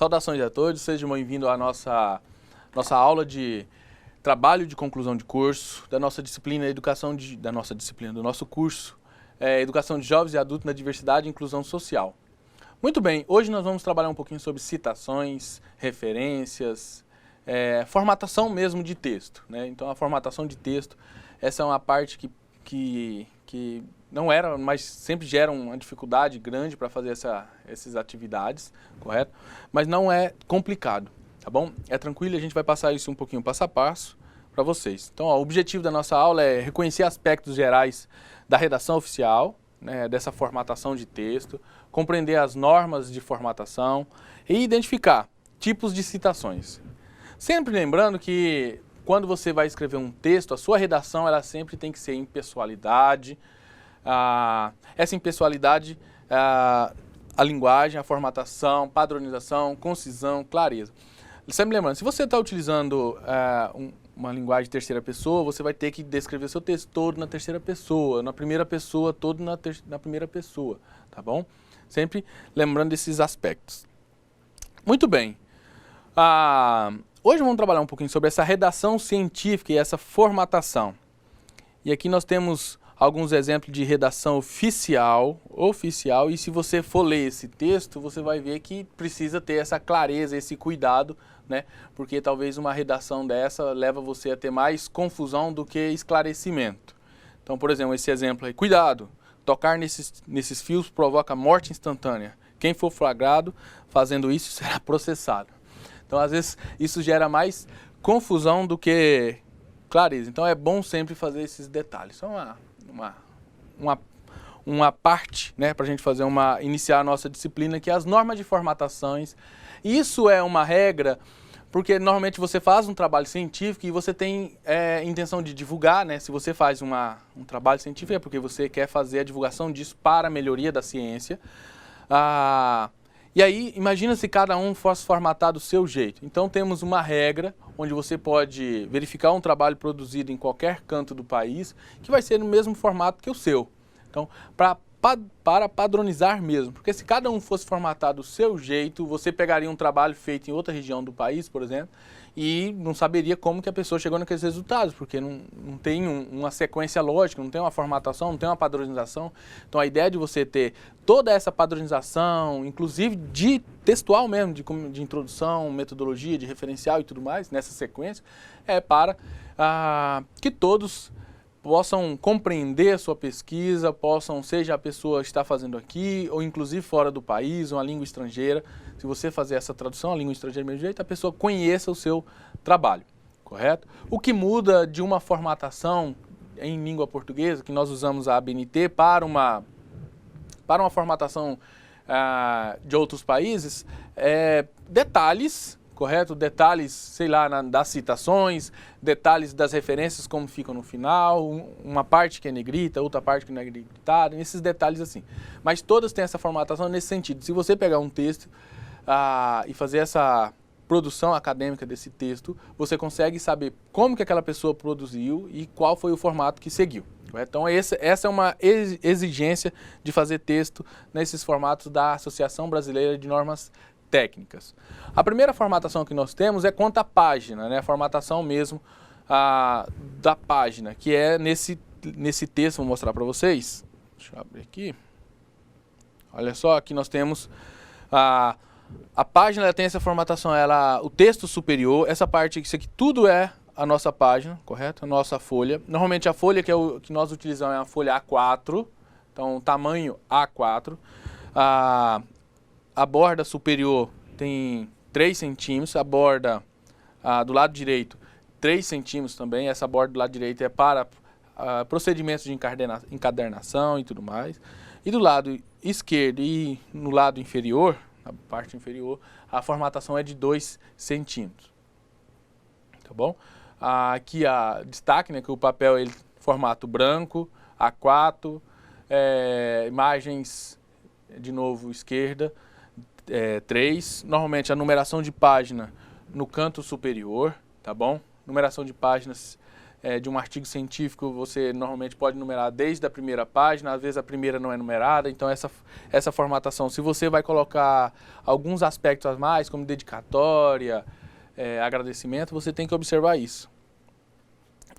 Saudações a todos, sejam bem-vindos à nossa aula de trabalho de conclusão de curso, da nossa disciplina do nosso curso, Educação de Jovens e Adultos na Diversidade e Inclusão Social. Muito bem, hoje nós vamos trabalhar um pouquinho sobre citações, referências, formatação mesmo de texto, né? Então a formatação de texto, essa é uma parte que não era, mas sempre gera uma dificuldade grande para fazer essas atividades, correto? Mas não é complicado, tá bom? É tranquilo, a gente vai passar isso um pouquinho passo a passo para vocês. Então, ó, o objetivo da nossa aula é reconhecer aspectos gerais da redação oficial, né, dessa formatação de texto, compreender as normas de formatação e identificar tipos de citações. Sempre lembrando que quando você vai escrever um texto, a sua redação ela sempre tem que ser em pessoalidade. Essa impessoalidade, a linguagem, a formatação, padronização, concisão, clareza. Sempre lembrando, se você está utilizando uma linguagem de terceira pessoa, você vai ter que descrever seu texto todo na terceira pessoa, na primeira pessoa, todo na primeira pessoa, tá bom? Sempre lembrando desses aspectos. Muito bem. Hoje vamos trabalhar um pouquinho sobre essa redação científica e essa formatação. E aqui nós temos alguns exemplos de redação oficial, e se você for ler esse texto, você vai ver que precisa ter essa clareza, esse cuidado, né? Porque talvez uma redação dessa leva você a ter mais confusão do que esclarecimento. Então, por exemplo, esse exemplo aí, cuidado, tocar nesses fios provoca morte instantânea. Quem for flagrado fazendo isso será processado. Então, às vezes, isso gera mais confusão do que clareza. Então, é bom sempre fazer esses detalhes. Só uma parte, né, para a gente iniciar a nossa disciplina, que é as normas de formatações. Isso é uma regra, porque normalmente você faz um trabalho científico e você tem intenção de divulgar, né? Se você faz um trabalho científico é porque você quer fazer a divulgação disso para a melhoria da ciência. E aí, imagina se cada um fosse formatado do seu jeito. Então, temos uma regra onde você pode verificar um trabalho produzido em qualquer canto do país, que vai ser no mesmo formato que o seu. Então, para padronizar mesmo, porque se cada um fosse formatado do seu jeito, você pegaria um trabalho feito em outra região do país, por exemplo, e não saberia como que a pessoa chegou naqueles resultados, porque não tem uma sequência lógica, não tem uma formatação, não tem uma padronização. Então a ideia de você ter toda essa padronização, inclusive de textual mesmo, de introdução, metodologia, de referencial e tudo mais, nessa sequência, é para que todos possam compreender a sua pesquisa, seja a pessoa que está fazendo aqui, ou inclusive fora do país, uma língua estrangeira. Se você fazer essa tradução, a língua estrangeira do mesmo jeito, a pessoa conheça o seu trabalho, correto? O que muda de uma formatação em língua portuguesa, que nós usamos a ABNT, para uma formatação de outros países, detalhes, correto? Detalhes, sei lá, das citações, detalhes das referências, como ficam no final, uma parte que é negrita, outra parte que não é negritada, esses detalhes assim. Mas todas têm essa formatação nesse sentido. Se você pegar um texto e fazer essa produção acadêmica desse texto, você consegue saber como que aquela pessoa produziu e qual foi o formato que seguiu. Correto? Então essa é uma exigência de fazer texto nesses formatos da Associação Brasileira de Normas Técnicas. A primeira formatação que nós temos é quanto à página, né? A formatação mesmo da página, que é nesse texto, vou mostrar para vocês. Deixa eu abrir aqui. Olha só, aqui nós temos a página, ela tem essa formatação, o texto superior, essa parte, isso aqui tudo é a nossa página, correto? A nossa folha. Normalmente a folha que nós utilizamos é a folha A4, então tamanho A4. A borda superior tem 3 centímetros, a borda do lado direito 3 centímetros também. Essa borda do lado direito é para procedimentos de encadernação e tudo mais. E do lado esquerdo e no lado inferior, na parte inferior, a formatação é de 2 centímetros. Tá bom? Aqui destaque, né, que o papel é formato branco, A4, imagens, de novo, esquerda, 3. Normalmente a numeração de página no canto superior, tá bom? Numeração de páginas de um artigo científico, você normalmente pode numerar desde a primeira página, às vezes a primeira não é numerada, então essa formatação, se você vai colocar alguns aspectos a mais, como dedicatória, agradecimento, você tem que observar isso,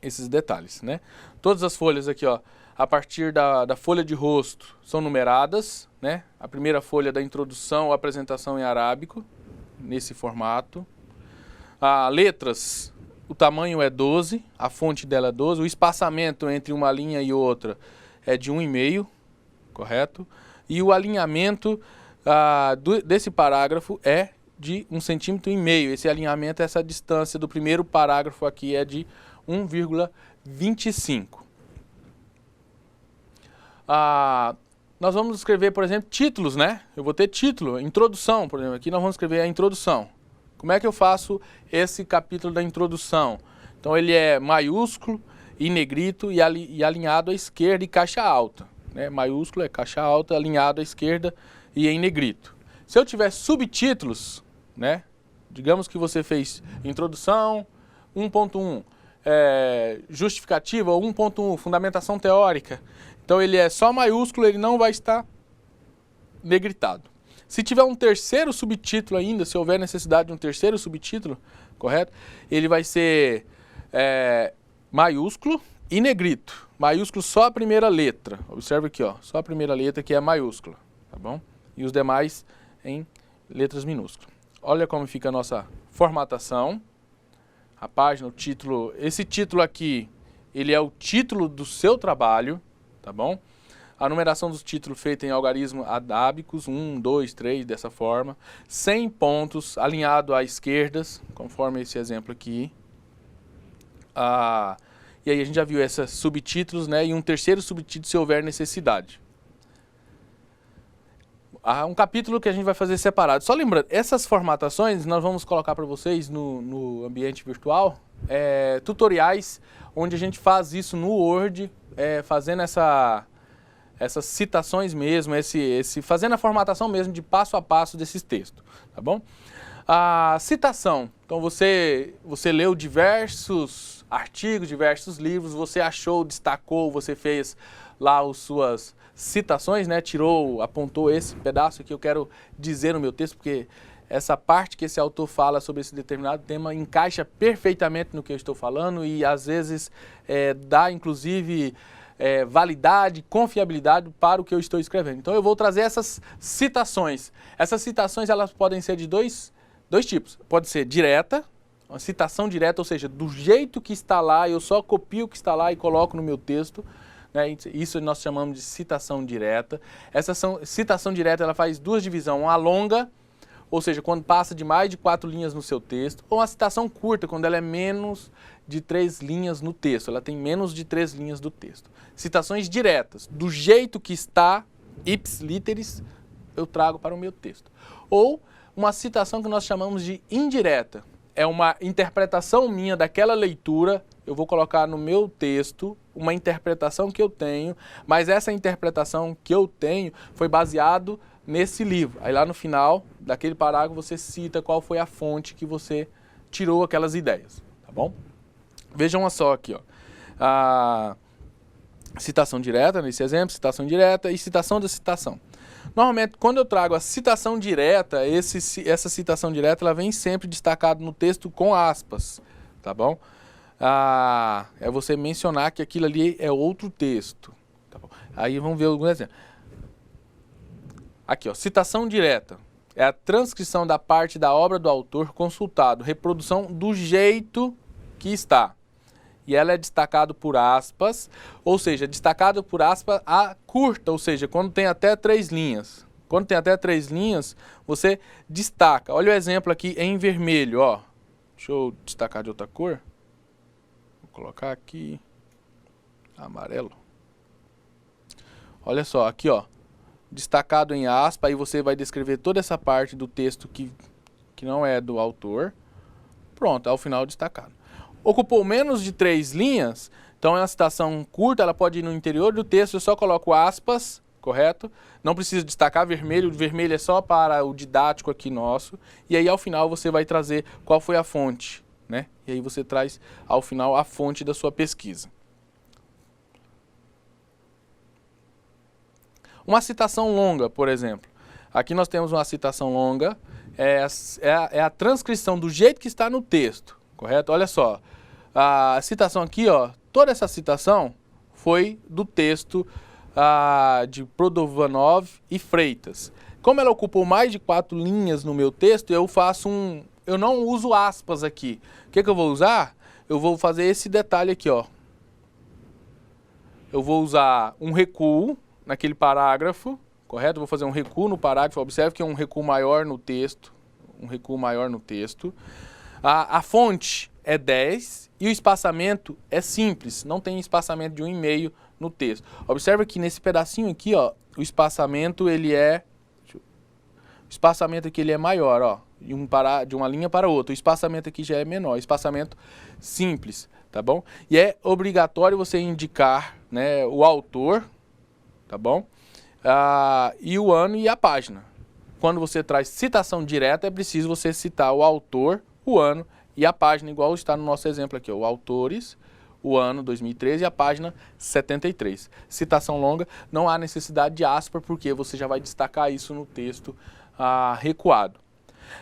esses detalhes, né? Todas as folhas aqui, ó, a partir da folha de rosto, são numeradas, né? A primeira folha da introdução ou apresentação em arábico, nesse formato. Letras, o tamanho é 12, a fonte dela é 12, o espaçamento entre uma linha e outra é de 1,5, correto? E o alinhamento desse parágrafo é de 1,5 cm. Esse alinhamento, essa distância do primeiro parágrafo aqui é de 1,25. Nós vamos escrever, por exemplo, títulos, né? Eu vou ter título, introdução, por exemplo. Aqui nós vamos escrever a introdução. Como é que eu faço esse capítulo da introdução? Então ele é maiúsculo, em negrito e alinhado à esquerda e caixa alta, né? Maiúsculo é caixa alta, alinhado à esquerda e em negrito. Se eu tiver subtítulos, né? Digamos que você fez introdução 1.1, justificativa 1.1, fundamentação teórica. Então ele é só maiúsculo, ele não vai estar negritado. Se tiver um terceiro subtítulo ainda, se houver necessidade de um terceiro subtítulo, correto? Ele vai ser maiúsculo e negrito. Maiúsculo só a primeira letra. Observe aqui, ó, só a primeira letra que é maiúscula, tá bom? E os demais em letras minúsculas. Olha como fica a nossa formatação. A página, o título, esse título aqui, ele é o título do seu trabalho, tá bom? A numeração dos títulos feita em algarismo adábicos, 1, 2, 3, dessa forma. 100 pontos, alinhado à esquerdas, conforme esse exemplo aqui. E aí a gente já viu esses subtítulos, né? E um terceiro subtítulo se houver necessidade. Um capítulo que a gente vai fazer separado. Só lembrando, essas formatações nós vamos colocar para vocês no ambiente virtual, tutoriais onde a gente faz isso no Word, fazendo essas citações mesmo, fazendo a formatação mesmo de passo a passo desses textos, tá bom? A citação, então você leu diversos artigos, diversos livros, você achou, destacou, você fez lá as suas citações, né? Apontou esse pedaço que eu quero dizer no meu texto, porque essa parte que esse autor fala sobre esse determinado tema encaixa perfeitamente no que eu estou falando e às vezes dá inclusive validade, confiabilidade para o que eu estou escrevendo. Então eu vou trazer essas citações. Essas citações elas podem ser de dois tipos. Pode ser direta, uma citação direta, ou seja, do jeito que está lá, eu só copio o que está lá e coloco no meu texto. Né? Isso nós chamamos de citação direta. Essa citação direta ela faz duas divisões, uma longa, ou seja, quando passa de mais de 4 linhas no seu texto, ou uma citação curta, quando ela é menos de 3 linhas no texto, ela tem menos de 3 linhas do texto. Citações diretas, do jeito que está, ips literis, eu trago para o meu texto. Ou uma citação que nós chamamos de indireta, é uma interpretação minha daquela leitura, eu vou colocar no meu texto uma interpretação que eu tenho, mas essa interpretação que eu tenho foi baseado nesse livro. Aí lá no final daquele parágrafo você cita qual foi a fonte que você tirou aquelas ideias, tá bom? Vejam só aqui, ó. A citação direta, nesse exemplo, citação direta e citação da citação. Normalmente, quando eu trago a citação direta, essa citação direta ela vem sempre destacada no texto com aspas, tá bom? É você mencionar que aquilo ali é outro texto, tá bom? Aí vamos ver algum exemplo. Aqui, ó, citação direta. É a transcrição da parte da obra do autor consultado, reprodução do jeito que está. E ela é destacado por aspas, ou seja, destacado por aspas a curta, ou seja, quando tem até 3 linhas. Quando tem até 3 linhas, você destaca. Olha o exemplo aqui em vermelho, ó. Deixa eu destacar de outra cor. Vou colocar aqui amarelo. Olha só, aqui, ó. Destacado em aspa, aí você vai descrever toda essa parte do texto que não é do autor. Pronto, ao final destacado. Ocupou menos de 3 linhas, então é uma citação curta, ela pode ir no interior do texto, eu só coloco aspas, correto? Não precisa destacar vermelho, o vermelho é só para o didático aqui nosso. E aí ao final você vai trazer qual foi a fonte né? E aí você traz ao final a fonte da sua pesquisa. Uma citação longa, por exemplo. Aqui nós temos uma citação longa, é a transcrição do jeito que está no texto, correto? Olha só, a citação aqui, ó, toda essa citação foi do texto de Prodovanov e Freitas. Como ela ocupou mais de 4 linhas no meu texto, eu não uso aspas aqui. O que eu vou usar? Eu vou fazer esse detalhe aqui, ó. Eu vou usar um recuo naquele parágrafo, correto? Eu vou fazer um recuo no parágrafo, observe que é um recuo maior no texto, A fonte é 10 e o espaçamento é simples, não tem espaçamento de 1,5 no texto. Observe que nesse pedacinho aqui, ó, o espaçamento aqui ele é maior, ó, de uma linha para outra. O espaçamento aqui já é menor, espaçamento simples, tá bom? E é obrigatório você indicar, né, o autor, tá bom? E o ano e a página. Quando você traz citação direta, é preciso você citar o autor, o ano e a página, igual está no nosso exemplo aqui, ó, o autores, o ano 2013 e a página 73. Citação longa, não há necessidade de aspa, porque você já vai destacar isso no texto recuado.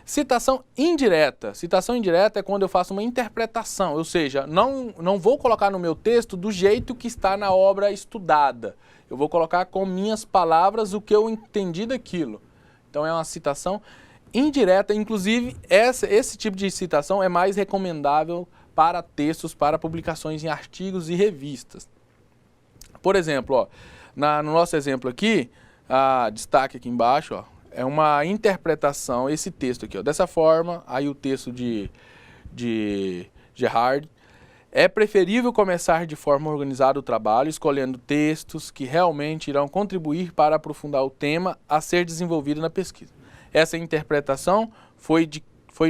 Citação indireta. Citação indireta é quando eu faço uma interpretação, ou seja, não vou colocar no meu texto do jeito que está na obra estudada. Eu vou colocar com minhas palavras o que eu entendi daquilo. Então é uma citação indireta, inclusive esse tipo de citação é mais recomendável para textos, para publicações em artigos e revistas. Por exemplo, ó, no nosso exemplo aqui, destaque aqui embaixo, ó, é uma interpretação, esse texto aqui, ó, dessa forma, aí o texto de Gerhard. É preferível começar de forma organizada o trabalho, escolhendo textos que realmente irão contribuir para aprofundar o tema a ser desenvolvido na pesquisa. Essa interpretação foi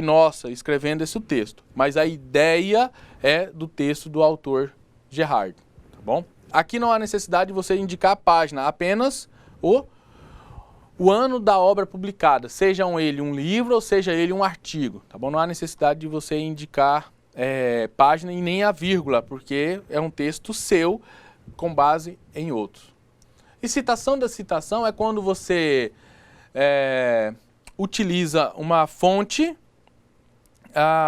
nossa, escrevendo esse texto, mas a ideia é do texto do autor Gerhard, tá bom? Aqui não há necessidade de você indicar a página, apenas o ano da obra publicada, seja ele um livro ou seja ele um artigo, tá bom? Não há necessidade de você indicar página e nem a vírgula, porque é um texto seu com base em outros. E citação da citação é quando você utiliza uma fonte,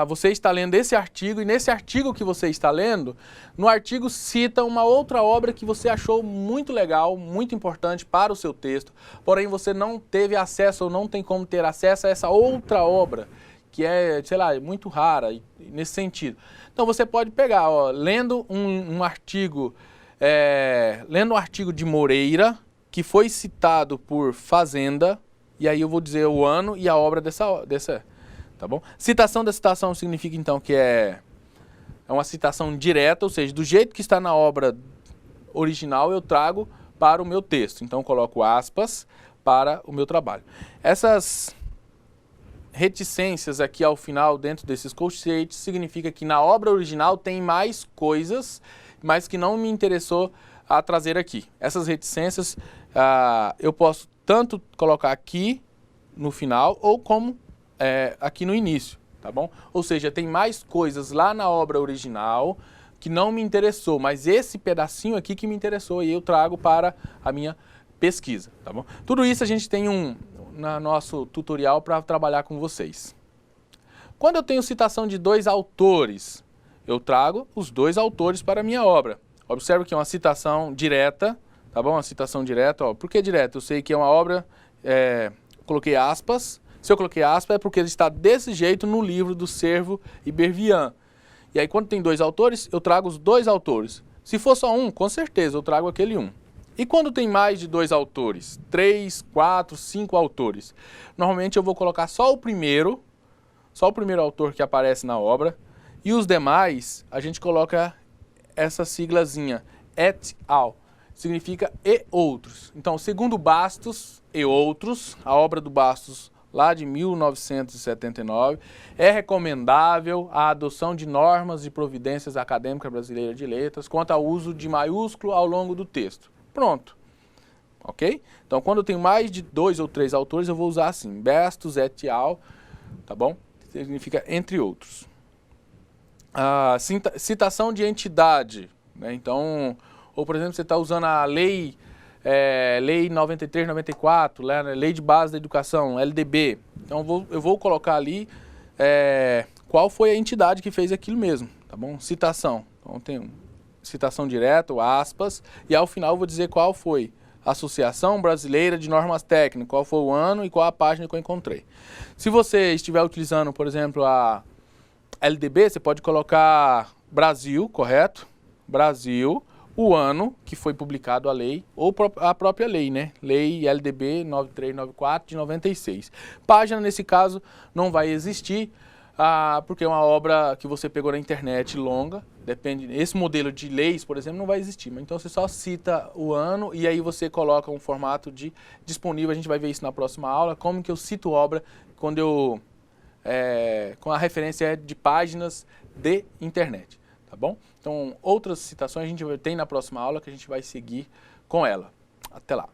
você está lendo esse artigo e nesse artigo que você está lendo, no artigo cita uma outra obra que você achou muito legal, muito importante para o seu texto, porém você não teve acesso ou não tem como ter acesso a essa outra obra, que é, sei lá, muito rara nesse sentido. Então você pode pegar, ó, lendo um artigo de Moreira, que foi citado por Fazenda, e aí eu vou dizer o ano e a obra dessa, tá bom? Citação da citação significa então que é uma citação direta, ou seja, do jeito que está na obra original eu trago para o meu texto. Então eu coloco aspas para o meu trabalho. Essas reticências aqui ao final dentro desses colchetes significa que na obra original tem mais coisas, mas que não me interessou a trazer aqui. Essas reticências eu posso tanto colocar aqui no final ou como aqui no início, tá bom? Ou seja, tem mais coisas lá na obra original que não me interessou, mas esse pedacinho aqui que me interessou e eu trago para a minha pesquisa, tá bom? Tudo isso a gente tem no nosso tutorial para trabalhar com vocês. Quando eu tenho citação de 2 autores, eu trago os 2 autores para a minha obra. Observe que é uma citação direta, tá bom? Uma citação direta, ó. Por que direta? Eu sei que é uma obra, coloquei aspas. Se eu coloquei aspas é porque ele está desse jeito no livro do Cervo e Bervian. E aí quando tem 2 autores, eu trago os 2 autores. Se for só um, com certeza eu trago aquele um. E quando tem mais de 2 autores, 3, 4, 5 autores, normalmente eu vou colocar só o primeiro autor que aparece na obra, e os demais a gente coloca essa siglazinha, et al, significa e outros. Então, segundo Bastos e outros, a obra do Bastos lá de 1979, é recomendável a adoção de normas e providências acadêmicas brasileiras de letras quanto ao uso de maiúsculo ao longo do texto. Pronto, ok? Então, quando eu tenho mais de 2 ou 3 autores, eu vou usar assim, Bastos et al, tá bom? Significa entre outros. a citação de entidade, né? Então, ou por exemplo, você está usando a lei 93, 94, né? Lei de Base da Educação, LDB. Então eu vou colocar ali qual foi a entidade que fez aquilo mesmo, tá bom? Citação. Então tem citação direta, aspas, e ao final eu vou dizer qual foi a Associação Brasileira de Normas Técnicas, qual foi o ano e qual a página que eu encontrei. Se você estiver utilizando, por exemplo, a LDB, você pode colocar Brasil, correto? Brasil, o ano que foi publicado a lei, ou a própria lei, né? Lei LDB 9394 de 96. Página, nesse caso, não vai existir, porque é uma obra que você pegou na internet longa, depende, esse modelo de leis, por exemplo, não vai existir. Então você só cita o ano e aí você coloca um formato de disponível, a gente vai ver isso na próxima aula, como que eu cito obra quando eu... com a referência de páginas de internet, tá bom? Então, outras citações a gente tem na próxima aula que a gente vai seguir com ela. Até lá!